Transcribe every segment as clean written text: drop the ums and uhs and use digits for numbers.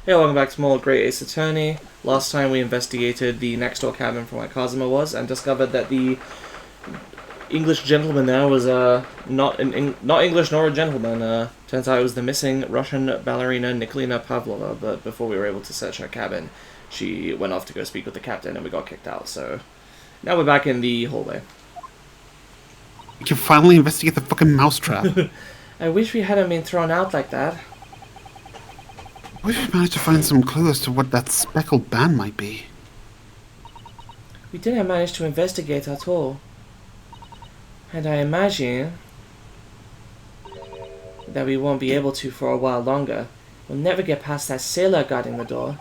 Hey, welcome back to more Great Ace Attorney. Last time we investigated the next door cabin from where Kazuma was and discovered that the English gentleman there was not English nor a gentleman. Turns out it was the missing Russian ballerina Nikolina Pavlova, but before we were able to search her cabin, she went off to go speak with the captain and we got kicked out, so now we're back in the hallway. We can finally investigate the fucking mousetrap. I wish we hadn't been thrown out like that. I wish we managed to find some clue as to what that speckled band might be. We didn't manage to investigate at all. And I imagine that we won't be able to for a while longer. We'll never get past that sailor guarding the door.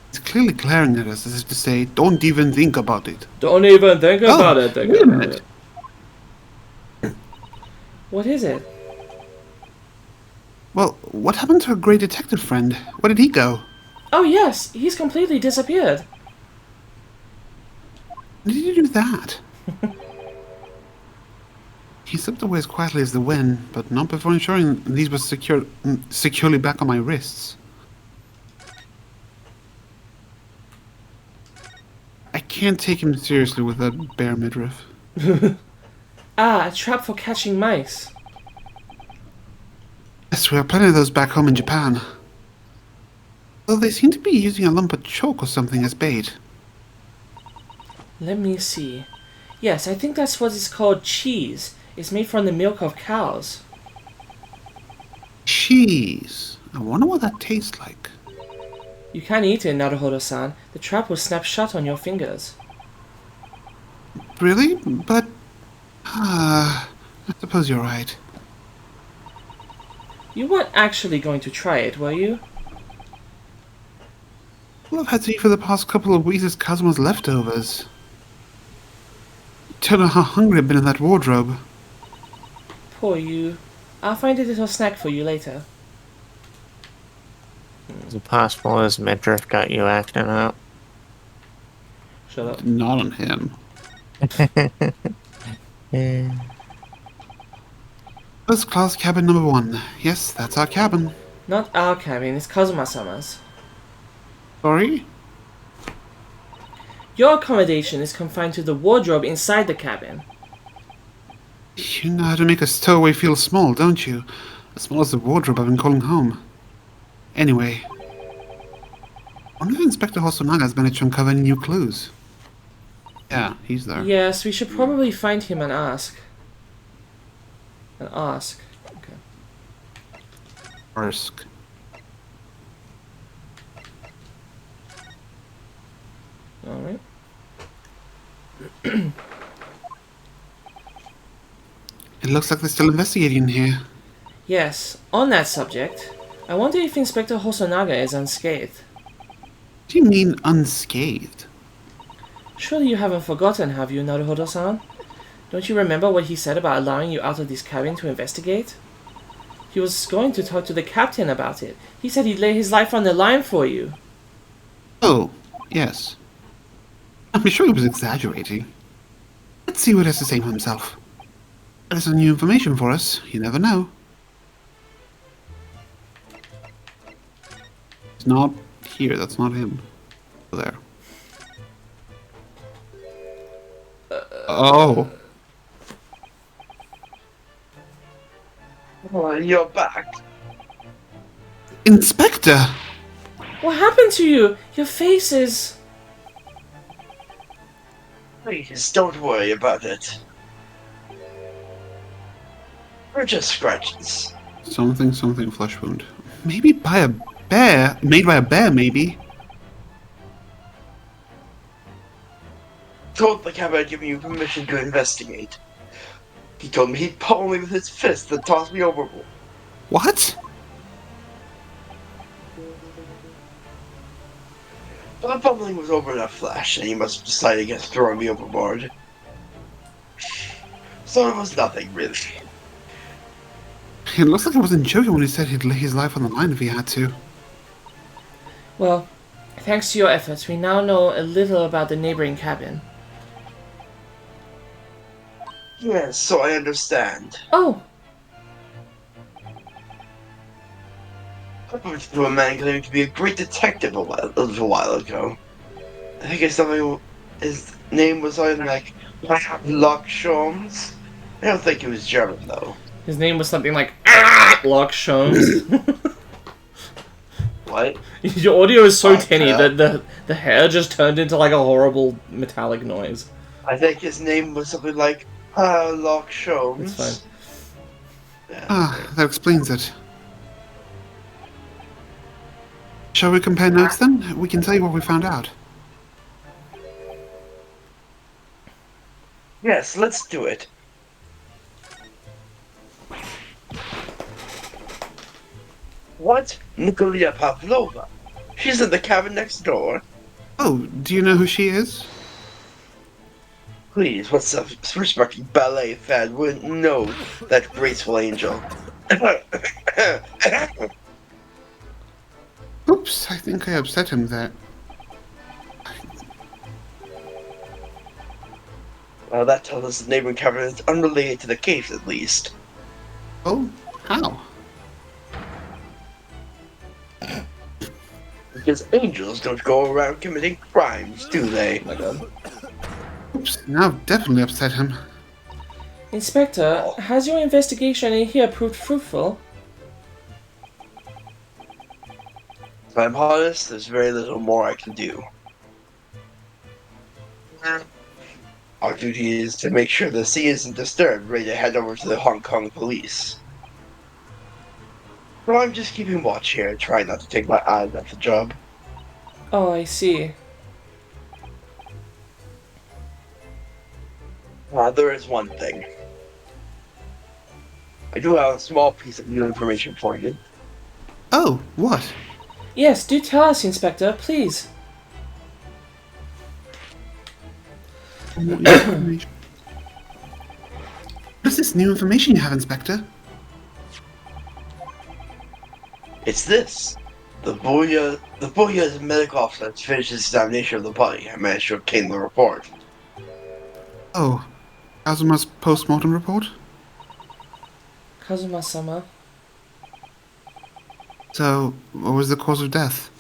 It's clearly glaring at us as if to say, don't even think about it. Don't even think about it. Wait a minute. What is it? Well, what happened to our great detective friend? Where did he go? Oh yes, he's completely disappeared. When did he do that? He slipped away as quietly as the wind, but not before ensuring these were securely back on my wrists. I can't take him seriously with that bare midriff. Ah, a trap for catching mice. Yes, we have plenty of those back home in Japan. Though they seem to be using a lump of chalk or something as bait. Let me see. Yes, I think that's what it's called, cheese. It's made from the milk of cows. Cheese. I wonder what that tastes like. You can't eat it, Naruhodo-san. The trap will snap shut on your fingers. Really? But... I suppose you're right. You weren't actually going to try it, were you? All I've had to eat for the past couple of weeks is Kazuma's leftovers. Don't know how hungry I've been in that wardrobe. Poor you. I'll find a little snack for you later. Is it possible his midriff got you acting out? Shut up. Not on him. Yeah. First class cabin number 1. Yes, that's our cabin. Not our cabin, it's Kazuma-sama's. Sorry? Your accommodation is confined to the wardrobe inside the cabin. You know how to make a stowaway feel small, don't you? As small as the wardrobe I've been calling home. Anyway, I wonder if Inspector Hosonaga has managed to uncover any new clues. Yeah, he's there. Yes, we should probably find him and ask. Okay. Arsk. Alright. It looks like they're still investigating here. Yes, on that subject, I wonder if Inspector Hosonaga is unscathed. What do you mean unscathed? Surely you haven't forgotten, have you, Naruhodo-san? Don't you remember what he said about allowing you out of this cabin to investigate? He was going to talk to the captain about it. He said he'd lay his life on the line for you. Oh, yes. I'm sure he was exaggerating. Let's see what he has to say for himself. There's some new information for us. You never know. He's not here. That's not him. There. Oh. Oh, you're back. Inspector! What happened to you? Your face is... Please, don't worry about it. We're just scratches. Something flesh wound. Maybe by a bear? Made by a bear, maybe? Told the cabin I'd given you permission to investigate. He told me he'd pummel me with his fist and toss me overboard. What? But the pummeling was over in a flash, and he must have decided against throwing me overboard. So it was nothing, really. It looks like he wasn't joking when he said he'd lay his life on the line if he had to. Well, thanks to your efforts, we now know a little about the neighboring cabin. Yes, so I understand. Oh! happened to a man claiming to be a great detective a little while ago. I think it's something. His name was something like Lock Sholmes. I don't think he was German though. His name was something like Lock Sholmes. What? Your audio is so Fuck tinny that. that the hair just turned into like a horrible metallic noise. I think his name was something like Lock It's fine. Sholmes. Yeah. Ah, that explains it. Shall we compare notes then? We can tell you what we found out. Yes, let's do it. What? Nikolina Pavlova. She's in the cabin next door. Oh, do you know who she is? Please, what self-respecting ballet fan wouldn't know that graceful angel? Oops, I think I upset him there. Well, that tells us the neighboring cabin is unrelated to the case, at least. Oh, how? Because angels don't go around committing crimes, do they? Oh my god. Oops, now I've definitely upset him. Inspector, has your investigation in here proved fruitful? If I'm honest, there's very little more I can do. Our duty is to make sure the sea isn't disturbed, ready to head over to the Hong Kong police. So I'm just keeping watch here, trying not to take my eyes off the job. Oh, I see. There is one thing. I do have a small piece of new information for you. Oh, what? Yes, do tell us, Inspector, please. What information? What is this new information you have, Inspector? It's this. The Booyah's medical officer has finished his examination of the body and managed to obtain the report. Oh, Kazuma's post-mortem report? Kazuma-sama. So, what was the cause of death?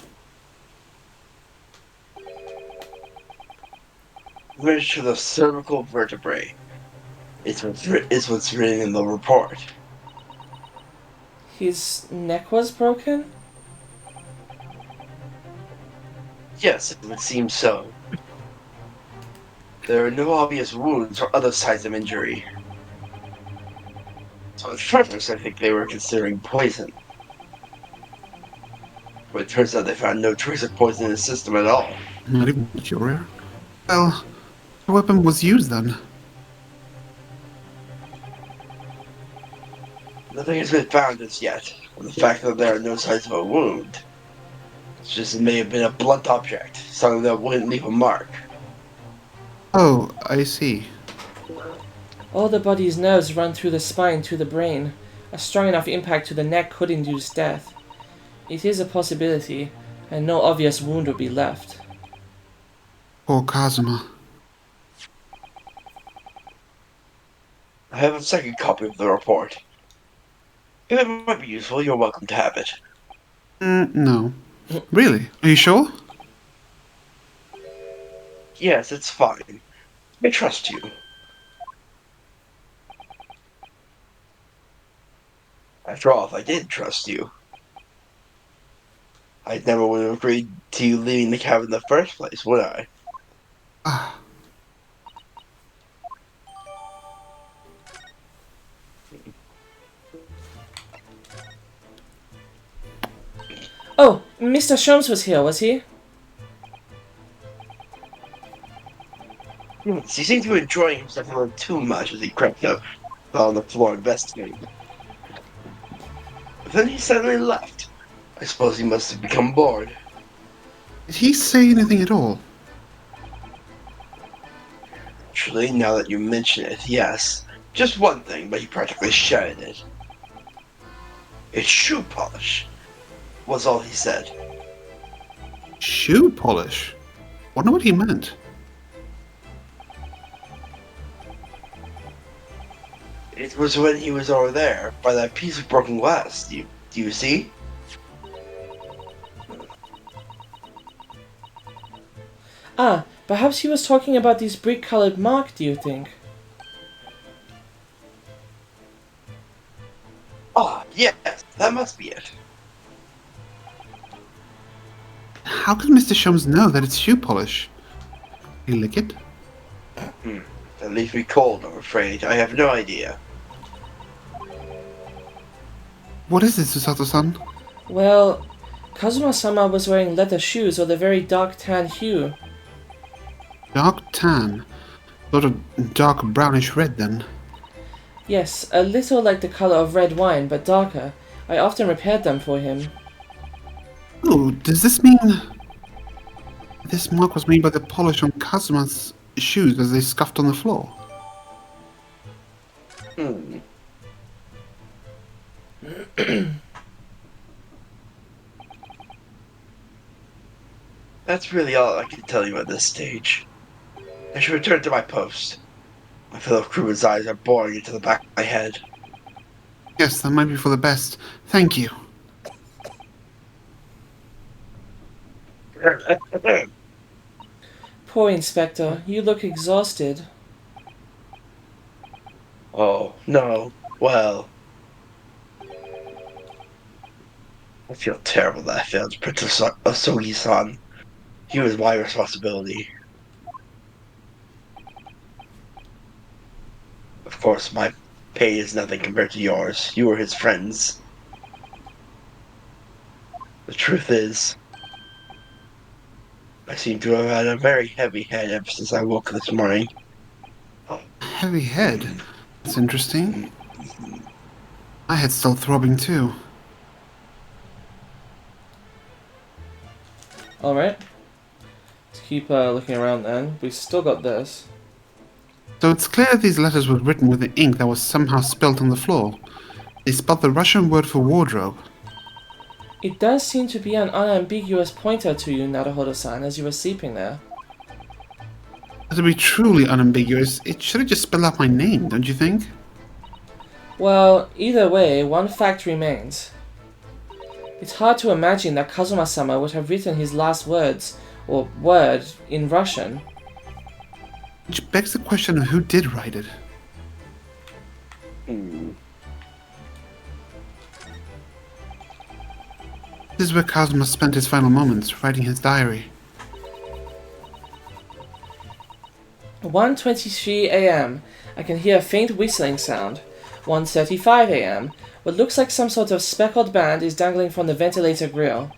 Damage to the cervical vertebrae. It's what's written in the report. His neck was broken? Yes, it would seem so. There are no obvious wounds or other signs of injury. So at first I think they were considering poison. But it turns out they found no trace of poison in the system at all. Not even curious. Well, the weapon was used then. Nothing has been found as yet, and the fact that there are no signs of a wound. It's just it may have been a blunt object, something that wouldn't leave a mark. Oh, I see. All the body's nerves run through the spine to the brain. A strong enough impact to the neck could induce death. It is a possibility, and no obvious wound would be left. Poor Kazuma. I have a second copy of the report. If it might be useful, you're welcome to have it. No. Really? Are you sure? Yes, it's fine. I trust you. After all, if I did trust you, I never would have agreed to you leaving the cabin in the first place, would I? Ah, Oh, Mr. Sholmes was here, was he? He seemed to be enjoying himself a little too much as he crept up on the floor investigating. But then he suddenly left. I suppose he must have become bored. did he say anything at all? Actually, now that you mention it, yes. Just one thing, but he practically shouted it. It's shoe polish, was all he said. Shoe polish? Wonder what he meant. It was when he was over there, by that piece of broken glass. Do you see? Ah, perhaps he was talking about this brick-colored mark, do you think? Ah, yes, that must be it. How can Mr. Sholmes know that it's shoe polish? You lick it? That leaves me cold, I'm afraid. I have no idea. What is it, Susato-san? Well, Kazuma-sama was wearing leather shoes of a very dark tan hue. Dark tan. Sort of dark brownish red, then. Yes, a little like the color of red wine, but darker. I often repaired them for him. Oh, does this mean... this mark was made by the polish on Kazuma's shoes as they scuffed on the floor? Hmm. That's really all I can tell you at this stage. I should return to my post. My fellow crewman's eyes are boring into the back of my head. Yes, that might be for the best. Thank you. Poor Inspector, you look exhausted. Oh, no. Well, I feel terrible that I failed to protect Asogi-san. He was my responsibility. Of course, my pay is nothing compared to yours. You were his friends. The truth is, I seem to have had a very heavy head ever since I woke this morning. Heavy head. That's interesting. My head's still throbbing too. Alright. Let's keep looking around then. We still got this. So it's clear these letters were written with the ink that was somehow spilt on the floor. They spelled the Russian word for wardrobe. It does seem to be an unambiguous pointer to you, Naruhodo-san, as you were sleeping there. But to be truly unambiguous, it should have just spelled out my name, don't you think? Well, either way, one fact remains. It's hard to imagine that Kazuma-sama would have written his last words, or word, in Russian. Which begs the question of who did write it. This is where Kazuma spent his final moments, writing his diary. 1:23 a.m. I can hear a faint whistling sound. 1:35 a.m. What looks like some sort of speckled band is dangling from the ventilator grill.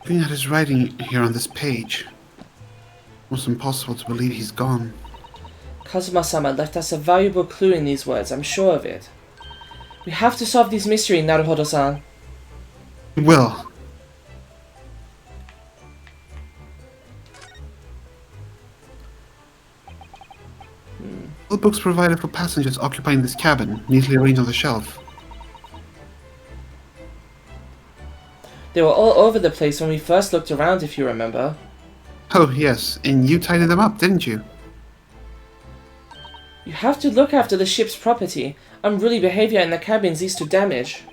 Looking at his writing here on this page, almost impossible to believe he's gone. Kazuma-sama left us a valuable clue in these words, I'm sure of it. We have to solve this mystery, Naruhodo-san. He will. All books provided for passengers occupying this cabin, neatly arranged on the shelf. They were all over the place when we first looked around, if you remember. Oh, yes, and you tidied them up, didn't you? You have to look after the ship's property. Unruly behavior in the cabins leads to damage.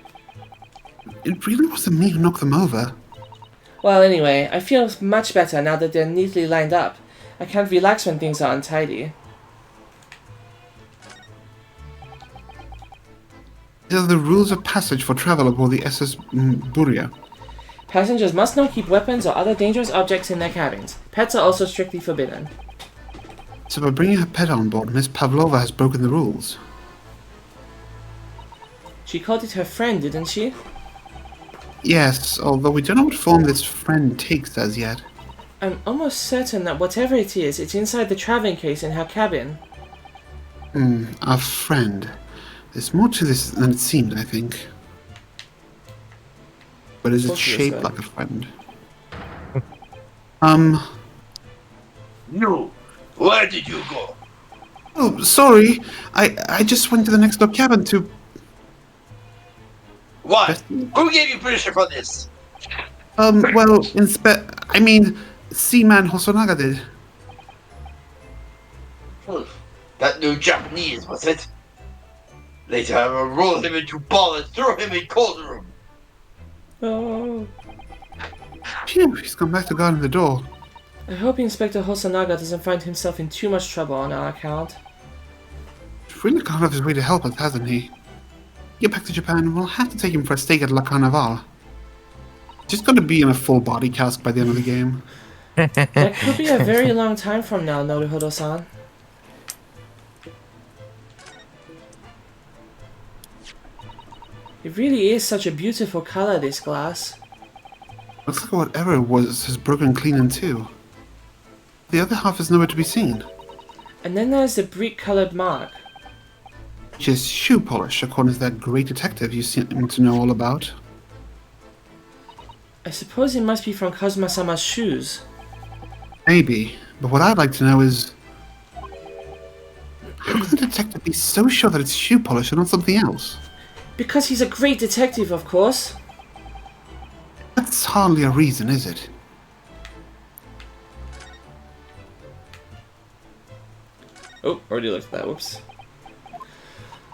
It really wasn't me who knocked them over. Well, anyway, I feel much better now that they're neatly lined up. I can't relax when things are untidy. These are the rules of passage for travel aboard the SS Buria. Passengers must not keep weapons or other dangerous objects in their cabins. Pets are also strictly forbidden. So by bringing her pet on board, Miss Pavlova has broken the rules. She called it her friend, didn't she? Yes, although we don't know what form this friend takes as yet. I'm almost certain that whatever it is, it's inside the traveling case in her cabin. Our friend. There's more to this than it seemed, I think. But is it Supposed to be shaped so. like a friend? No! Where did you go? Oh, sorry. I just went to the next door cabin to... Why? Who gave you permission for this? well, I mean, Seaman Hosonaga did. That new Japanese, was it? Later I will roll him into ball and throw him in cold room. Oh. Phew, he's gone back to guarding the door. I hope Inspector Hosonaga doesn't find himself in too much trouble on our account. He's really gone out of his way to help us, hasn't he? Get back to Japan, we'll have to take him for a steak at La Carnival. Just gotta be in a full body cast by the end of the game. That could be a very long time from now, Noruhodo-san. It really is such a beautiful color, this glass. Looks like whatever it was has broken clean in two. The other half is nowhere to be seen. And then there's the brick-colored mark. Which is shoe polish, according to that great detective you seem to know all about. I suppose it must be from Kazuma-sama's shoes. Maybe, but what I'd like to know is... how can the detective be so sure that it's shoe polish and not something else? Because he's a great detective, of course. That's hardly a reason, is it? Oh, already looked at that, whoops.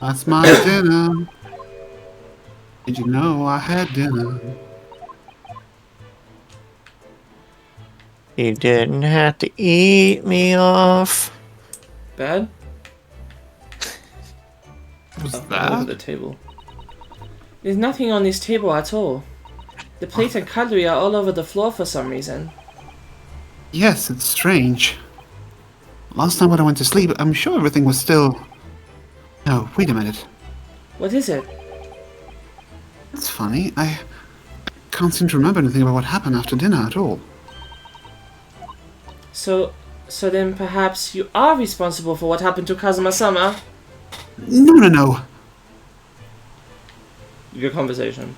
That's my dinner. Did you know I had dinner? You didn't have to eat me off. Bad? What was Oh, look at the that? table. There's nothing on this table at all. The plate and cutlery are all over the floor for some reason. Yes, it's strange. Last night when I went to sleep, I'm sure everything was still... No, wait a minute. What is it? That's funny. I can't seem to remember anything about what happened after dinner at all. So then perhaps you are responsible for what happened to Kazuma-sama? No, no, no. Your conversation.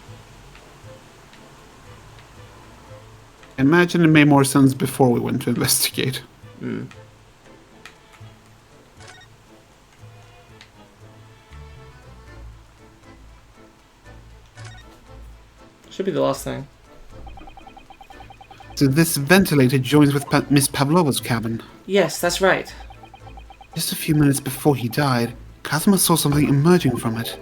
Imagine it made more sense before we went to investigate. Hmm. Should be the last thing. So this ventilator joins with Miss Pavlova's cabin. Yes, that's right. Just a few minutes before he died, Kazuma saw something emerging from it.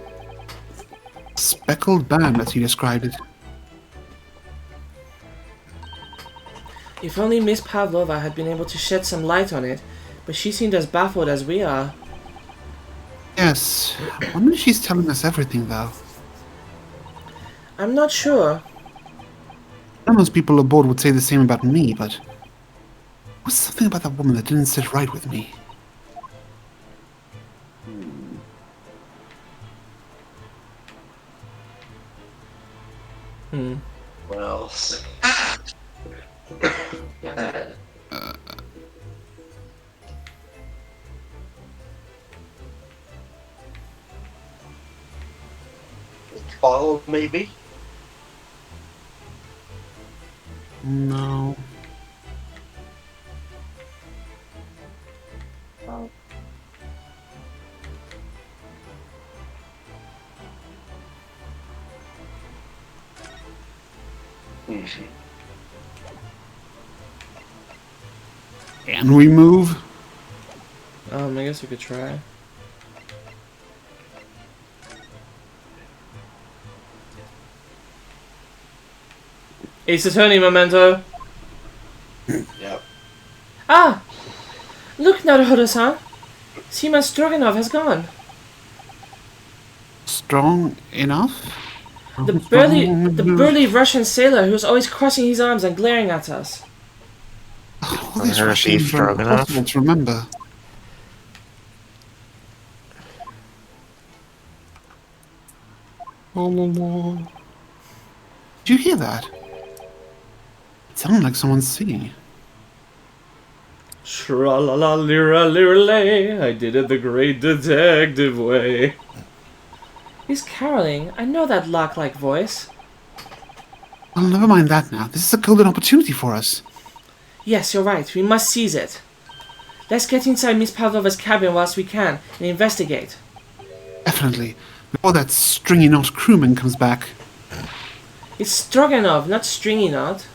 A speckled band, as he described it. If only Miss Pavlova had been able to shed some light on it, but she seemed as baffled as we are. Yes. I wonder if she's telling us everything, though. I'm not sure. I know most people aboard would say the same about me, but... there was something about that woman that didn't sit right with me. Hmm. What else? Bottle, maybe? No. Can we move? I guess we could try. Ace Attorney memento. Yep. Ah! Look, Naruhodo-san! Seaman Stroganov has gone. Strong enough? The burly Russian sailor who was always crossing his arms and glaring at us. All these Her Russians beef are strong enough? impossible to remember. Did you hear that? It sounded like someone singing. Shra-la-la-lira-lira-lay, I did it the great detective way. He's caroling. I know that lark-like voice. Well, never mind that now. This is a golden opportunity for us. Yes, you're right. We must seize it. Let's get inside Miss Pavlova's cabin whilst we can and investigate. Definitely. Before that stringy knot crewman comes back. It's Stroganov, not Stringy Knot.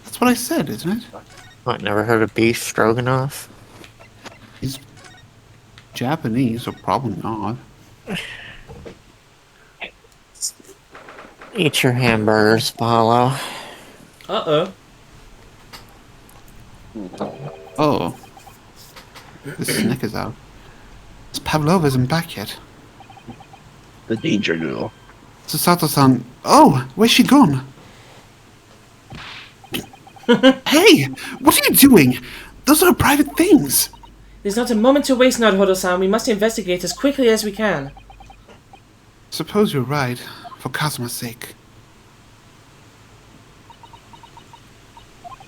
That's what I said, isn't it? What, never heard of beef stroganoff? He's Japanese, or probably not. Eat your hamburgers, Paulo. Uh-oh. Oh, the snack is out. Miss Pavlova isn't back yet. The danger noodle. Susato-san... Oh, where's she gone? Hey! What are you doing? Those are private things! There's not a moment to waste, Naruhodo-san. We must investigate as quickly as we can. Suppose you're right, for Kazuma's sake.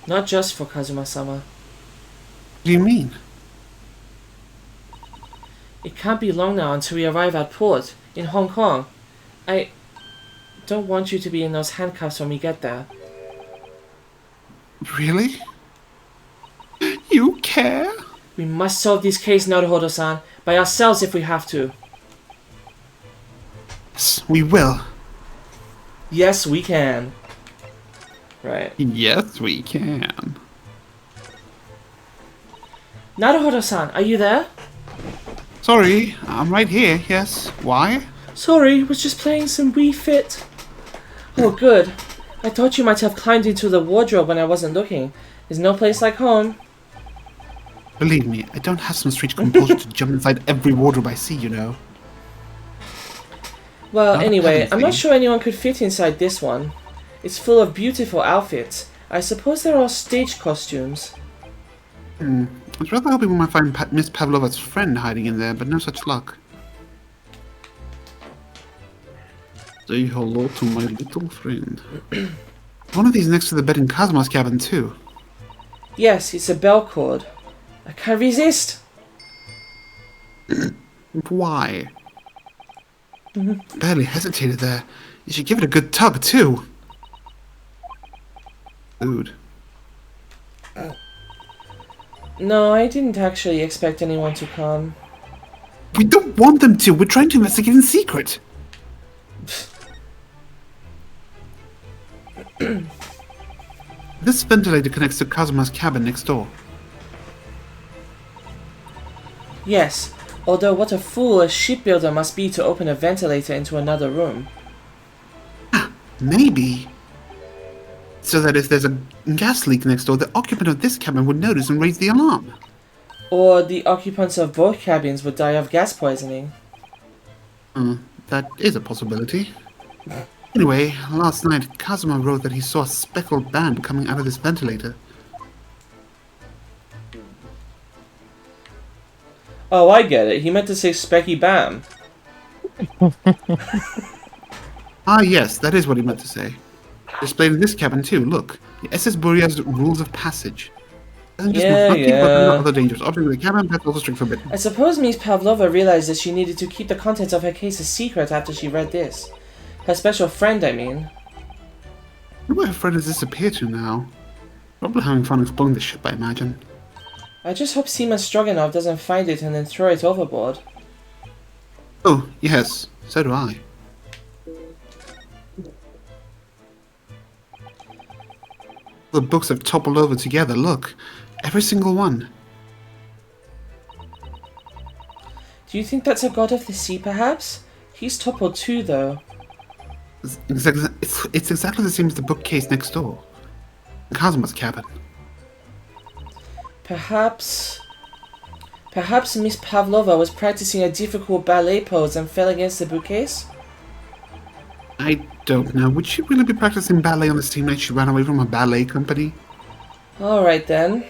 Not just for Kazuma-sama. What do you mean? It can't be long now until we arrive at port, in Hong Kong. I don't want you to be in those handcuffs when we get there. Really? You care? We must solve this case, Naruhodo-san, by ourselves if we have to. Yes, we will. Yes, we can. Right. Yes, we can. Naruhodo-san, are you there? Sorry, I'm right here, yes. Why? Sorry, was just playing some Wii Fit. Oh, good. I thought you might have climbed into the wardrobe when I wasn't looking. There's no place like home. Believe me, I don't have some strange compulsion to jump inside every wardrobe I see, you know. Well, Not anyway, anything. I'm not sure anyone could fit inside this one. It's full of beautiful outfits. I suppose they're all stage costumes. I was rather hoping we might find Miss Pavlova's friend hiding in there, but no such luck. Say hello to my little friend. One of these next to the bed in Kazuma's cabin, too. Yes, it's a bell cord. I can't resist. Why? Barely hesitated there. You should give it a good tug, too. Dude. No, I didn't actually expect anyone to come. We don't want them to. We're trying to investigate in secret. This ventilator connects to Kazuma's cabin next door. Yes, although what a fool a shipbuilder must be to open a ventilator into another room. Maybe. So that if there's a gas leak next door, the occupant of this cabin would notice and raise the alarm. Or the occupants of both cabins would die of gas poisoning. That is a possibility. Anyway, last night, Kazuma wrote that he saw a speckled band coming out of this ventilator. Oh, I get it. He meant to say Specky Bam. Ah, yes, that is what he meant to say. Displayed in this cabin, too. Look, the SS Buria's rules of passage. Doesn't just Yeah, not keep weapons yeah. or other dangerous objects in the cabin, that's also strict forbidden. I suppose Miss Pavlova realized that she needed to keep the contents of her case a secret after she read this. Her special friend, I mean. Where her friend has disappeared to now? Probably having fun exploring the ship, I imagine. I just hope Seaman Stroganov doesn't find it and then throw it overboard. Oh, yes, so do I. The books have toppled over together, look. Every single one. Do you think that's a god of the sea, perhaps? He's toppled too, though. It's exactly the same as the bookcase next door. Kazuma's cabin. Perhaps Miss Pavlova was practicing a difficult ballet pose and fell against the bookcase? I don't know. Would she really be practicing ballet on the same night she ran away from a ballet company? Alright then.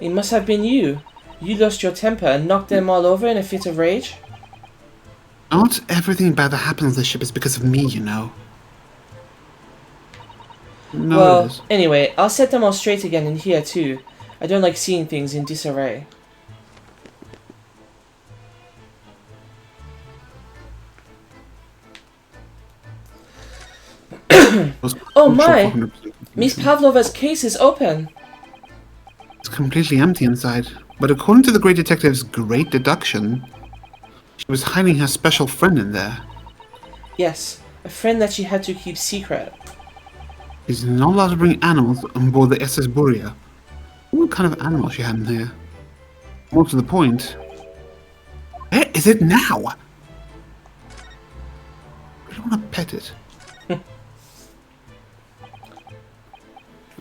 It must have been you. You lost your temper and knocked them all over in a fit of rage? Not everything bad that happens on the ship is because of me, you know. No, it Well, is. anyway, I'll set them all straight again in here too. I don't like seeing things in disarray. Oh my! Miss Pavlova's case is open! It's completely empty inside. But according to the great detective's great deduction, she was hiding her special friend in there. Yes, a friend that she had to keep secret. She's not allowed to bring animals on board the SS Buria. What kind of animal she had in here? More to the point, where is it now? I don't want to pet it.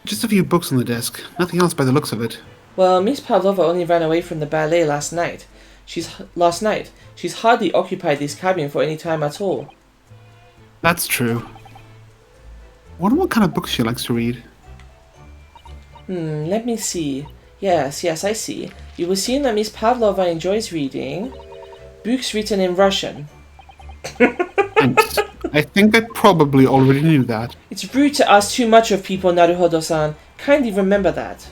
Just a few books on the desk, nothing else by the looks of it. Well, Miss Pavlova only ran away from the ballet last night. She's hardly occupied this cabin for any time at all. That's true. Wonder what kind of books she likes to read. Let me see. Yes, I see. You will see that Miss Pavlova enjoys reading books written in Russian. Thanks. I think I probably already knew that. It's rude to ask too much of people, Naruhodo-san. Kindly remember that.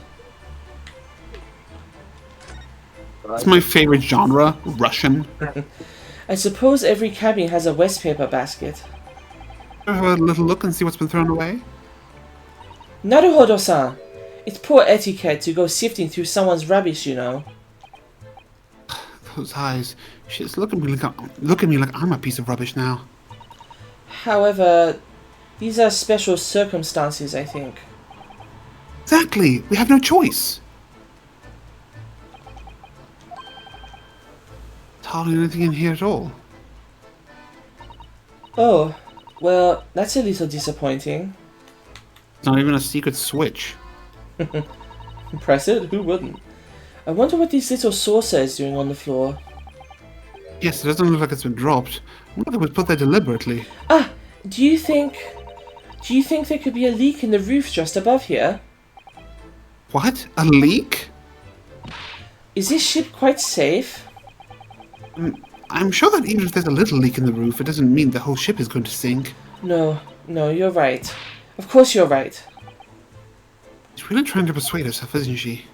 It's my favorite genre, Russian. I suppose every cabin has a waste paper basket. Have a little look and see what's been thrown away? Naruhodo-san! It's poor etiquette to go sifting through someone's rubbish, you know. Those eyes. She's look at me like I'm a piece of rubbish now. However, these are special circumstances, I think. Exactly. We have no choice. There's hardly anything in here at all. Oh, well, that's a little disappointing. It's not even a secret switch. Press it? Who wouldn't? I wonder what this little saucer is doing on the floor. Yes, it doesn't look like it's been dropped. I wonder if it was put there deliberately. Ah! Do you think there could be a leak in the roof just above here? What? A leak? Is this ship quite safe? I'm sure that even if there's a little leak in the roof, it doesn't mean the whole ship is going to sink. No, you're right. Of course you're right. She's really trying to persuade herself, isn't she?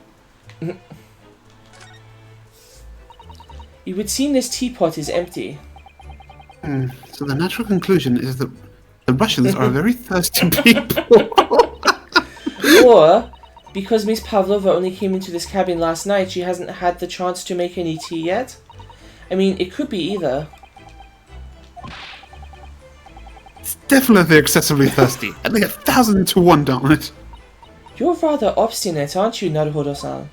It would seem this teapot is empty. So the natural conclusion is that the Russians are very thirsty people. Or, because Miss Pavlova only came into this cabin last night, she hasn't had the chance to make any tea yet? I mean, it could be either. It's definitely excessively thirsty. I'd like 1,000 to 1 on it. You're rather obstinate, aren't you, Naruhodo-san?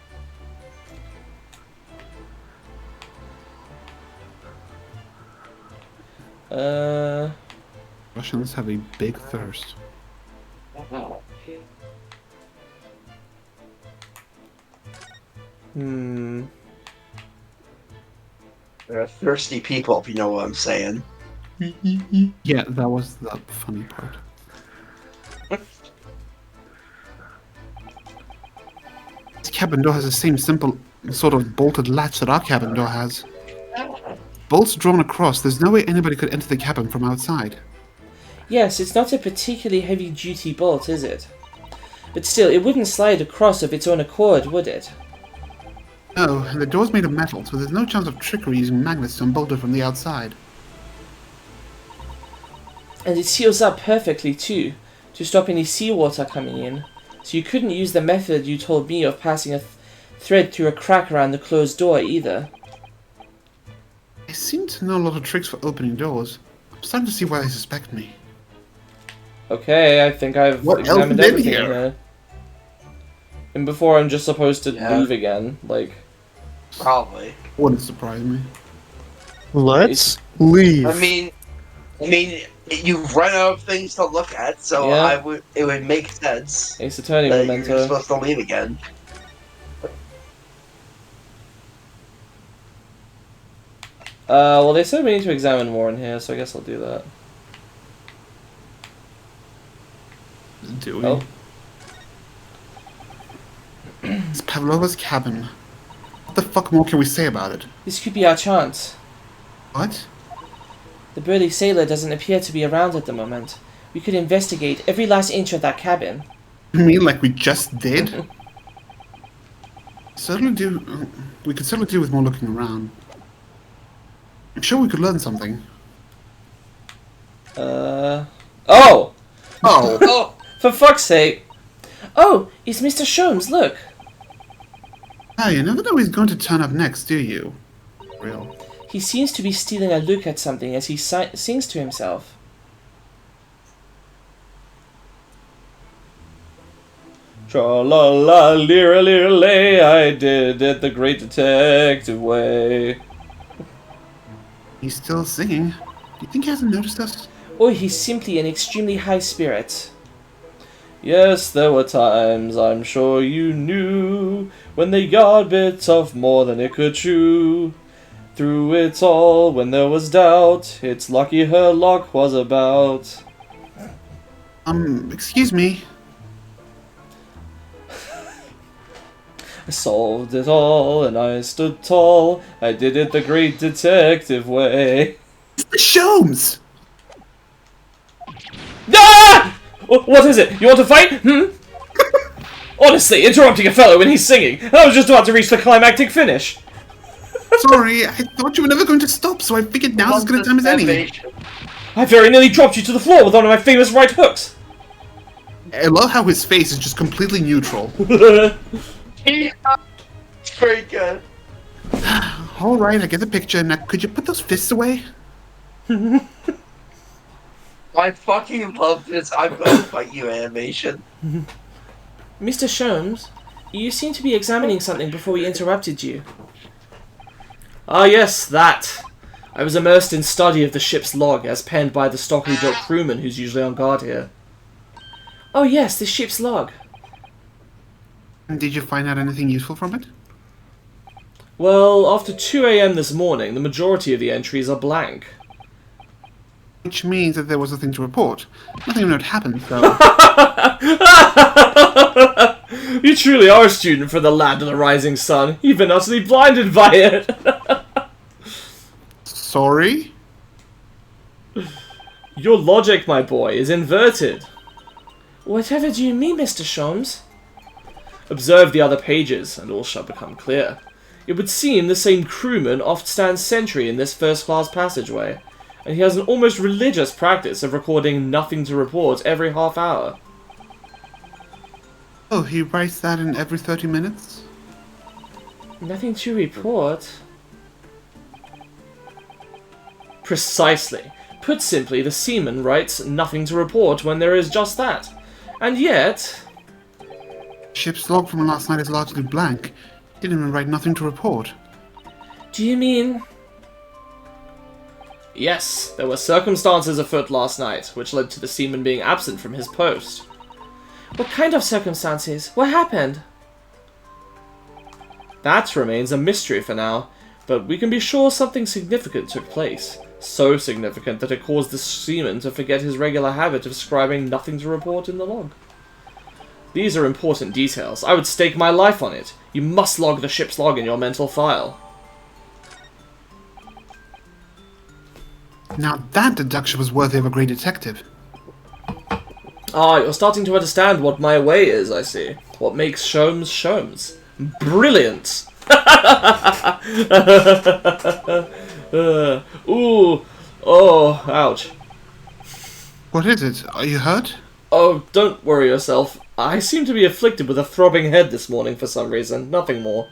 Russians have a big thirst. They're thirsty people, if you know what I'm saying. Yeah, that was the funny part. This cabin door has the same simple sort of bolted latch that our cabin door has. Bolts drawn across, there's no way anybody could enter the cabin from outside. Yes, it's not a particularly heavy-duty bolt, is it? But still, it wouldn't slide across of its own accord, would it? No, and the door's made of metal, so there's no chance of trickery using magnets to unbolt it from the outside. And it seals up perfectly, too, to stop any seawater coming in. So you couldn't use the method you told me of passing a thread through a crack around the closed door, either. I seem to know a lot of tricks for opening doors. I'm starting to see why they suspect me. Okay, I think I've What else examined is in everything here? here. And before I'm just supposed to Yeah. leave again, like... Probably. Wouldn't surprise me. Let's leave. I mean, you run out of things to look at, so Yeah. it would make sense Ace Attorney that you're memento. supposed to leave again. Well, they said we need to examine more in here, so I guess I'll do that. Do we? Oh. It's Pavlova's cabin. What the fuck more can we say about it? This could be our chance. What? The burly sailor doesn't appear to be around at the moment. We could investigate every last inch of that cabin. You mean like we just did? Certainly do. We could certainly do with more looking around. I'm sure we could learn something. Oh! Oh! Oh, For fuck's sake! Oh, it's Mr. Sholmes, look! Ah, you never know he's going to turn up next, do you? Real. He seems to be stealing a look at something as he sings to himself. Tra-la-la, lira-lira-lay, I did it the great detective way. He's still singing. Do you think he hasn't noticed us? Or he's simply in extremely high spirits. Yes, there were times, I'm sure you knew, when the yard bit off more than it could chew. Through it all, when there was doubt, it's lucky her lock was about. Excuse me. I solved it all, and I stood tall. I did it the great detective way. It's the Sholmes! Ah! What is it? You want to fight? Honestly, interrupting a fellow when he's singing. I was just about to reach the climactic finish. Sorry, I thought you were never going to stop, so I figured now's as good a time as any. I very nearly dropped you to the floor with one of my famous right hooks. I love how his face is just completely neutral. It's very good. Alright, I get the picture. Now, could you put those fists away? I fucking love this I'm gonna fight you animation. Mr. Sholmes, you seem to be examining something before we interrupted you. Ah, yes, that. I was immersed in study of the ship's log, as penned by the stockily built crewman who's usually on guard here. Oh yes, the ship's log. And did you find out anything useful from it? Well, after 2 AM this morning, the majority of the entries are blank. Which means that there was nothing to report. Nothing of note happened, so... You truly are a student for the land of the rising sun. You've been utterly blinded by it. Sorry? Your logic, my boy, is inverted. Whatever do you mean, Mr. Sholmes? Observe the other pages, and all shall become clear. It would seem the same crewman oft stands sentry in this first-class passageway, and he has an almost religious practice of recording nothing to report every half hour. Oh, he writes that in every 30 minutes? Nothing to report? Precisely. Put simply, the seaman writes nothing to report when there is just that. And yet... Ship's log from last night is largely blank. Didn't even write nothing to report. Do you mean... Yes, there were circumstances afoot last night, which led to the seaman being absent from his post. What kind of circumstances? What happened? That remains a mystery for now, but we can be sure something significant took place. So significant that it caused the seaman to forget his regular habit of scribing nothing to report in the log. These are important details. I would stake my life on it. You must log the ship's log in your mental file. Now that deduction was worthy of a great detective. Ah, you're starting to understand what my way is, I see. What makes Sholmes Sholmes. Brilliant! Ooh. Oh, ouch. What is it? Are you hurt? Oh, don't worry yourself. I seem to be afflicted with a throbbing head this morning for some reason. Nothing more.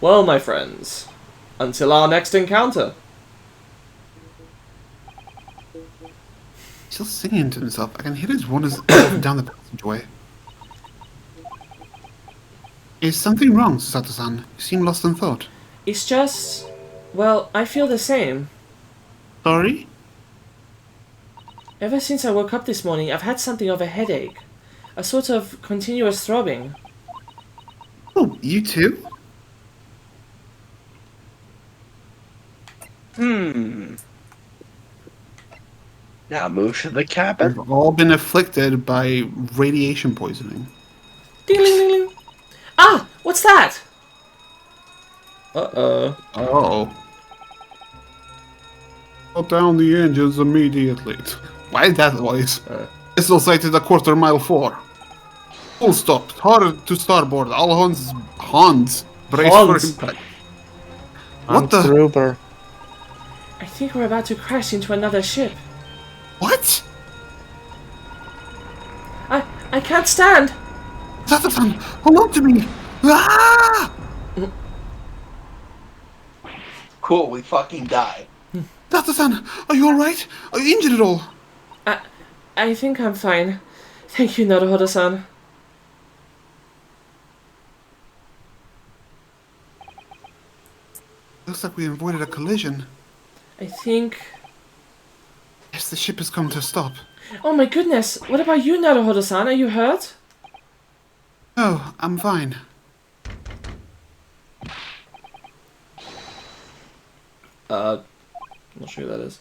Well, my friends, until our next encounter. He's still singing to himself. I can hear his runners down the passageway. Is something wrong, Sato-san? You seem lost in thought. It's just... well, I feel the same. Sorry? Ever since I woke up this morning, I've had something of a headache. A sort of continuous throbbing. Oh, you too? Now move to the cabin. We've all been afflicted by radiation poisoning. Ding-ling-ling-ling. Ah! What's that? Uh-oh. Oh. Shut down the engines immediately. Why is that voice? Vessel sighted a quarter-mile fore. Full stop. Hard to starboard. All Hans. Brace Hans. for impact. What the? Gruber. I think we're about to crash into another ship. What? I can't stand! Sato-san, hold on to me! Ah! Cool, we fucking died. Sato-san, are you alright? Are you injured at all? I think I'm fine. Thank you, Naruhodo-san. Looks like we avoided a collision. I think Yes, the ship has come to a stop. Oh my goodness! What about you, Naruhodo-san? Are you hurt? Oh, I'm fine. I'm not sure who that is.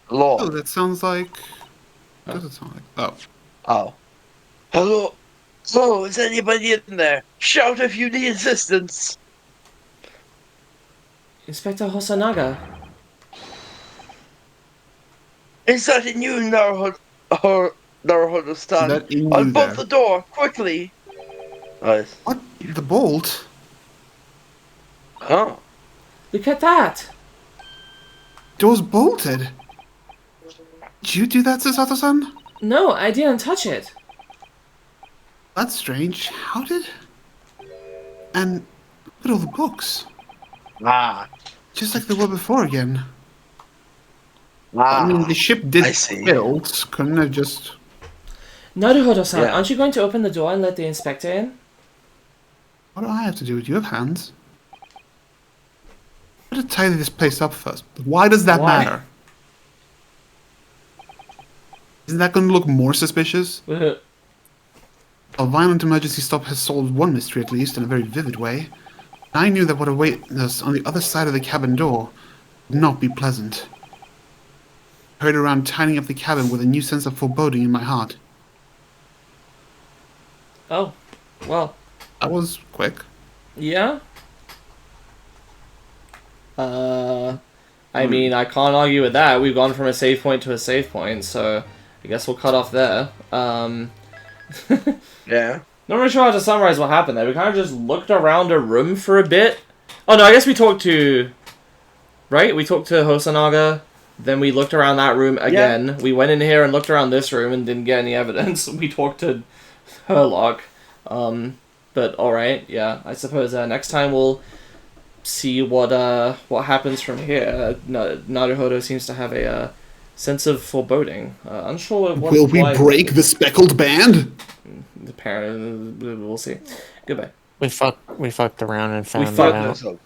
Oh, Lord. that sounds like... What Oh. does it sound like? Oh. Oh. Hello? Hello, is anybody in there? Shout if you need assistance. Inspector Hosonaga. Is that in you, Is Naruhodo-stan? that in you Unbolt there? the door, quickly. Nice. What? The bolt? Oh. Look at that! Door's bolted. Did you do that, Sasato-san? No, I didn't touch it. That's strange. How did... And look at all the books. Ah. Just like they were before again. I Ah. mean, the ship did I see. build. Couldn't have just... Naruhodo-san, Yeah. aren't you going to open the door and let the inspector in? What do I have to do with you have hands? I gotta tidy this place up first. Why does that Why? matter? Isn't that going to look more suspicious? A violent emergency stop has solved one mystery at least in a very vivid way. I knew that what awaited us on the other side of the cabin door would not be pleasant. I hurried around tidying up the cabin with a new sense of foreboding in my heart. Oh, well, That was quick. yeah? I mean, I can't argue with that. We've gone from a save point to a save point, so I guess we'll cut off there. Yeah. Not really sure how to summarize what happened there. We kind of just looked around a room for a bit. Oh no, I guess we talked to... Right? We talked to Hosonaga, then we looked around that room again. Yeah. We went in here and looked around this room and didn't get any evidence. We talked to Herlock. But alright, yeah. I suppose next time we'll see what happens from here. Naruhodo seems to have a sense of foreboding. Unsure what... Will we break the speckled band? Apparently, we'll see. Goodbye. We fucked around and found fucked out. So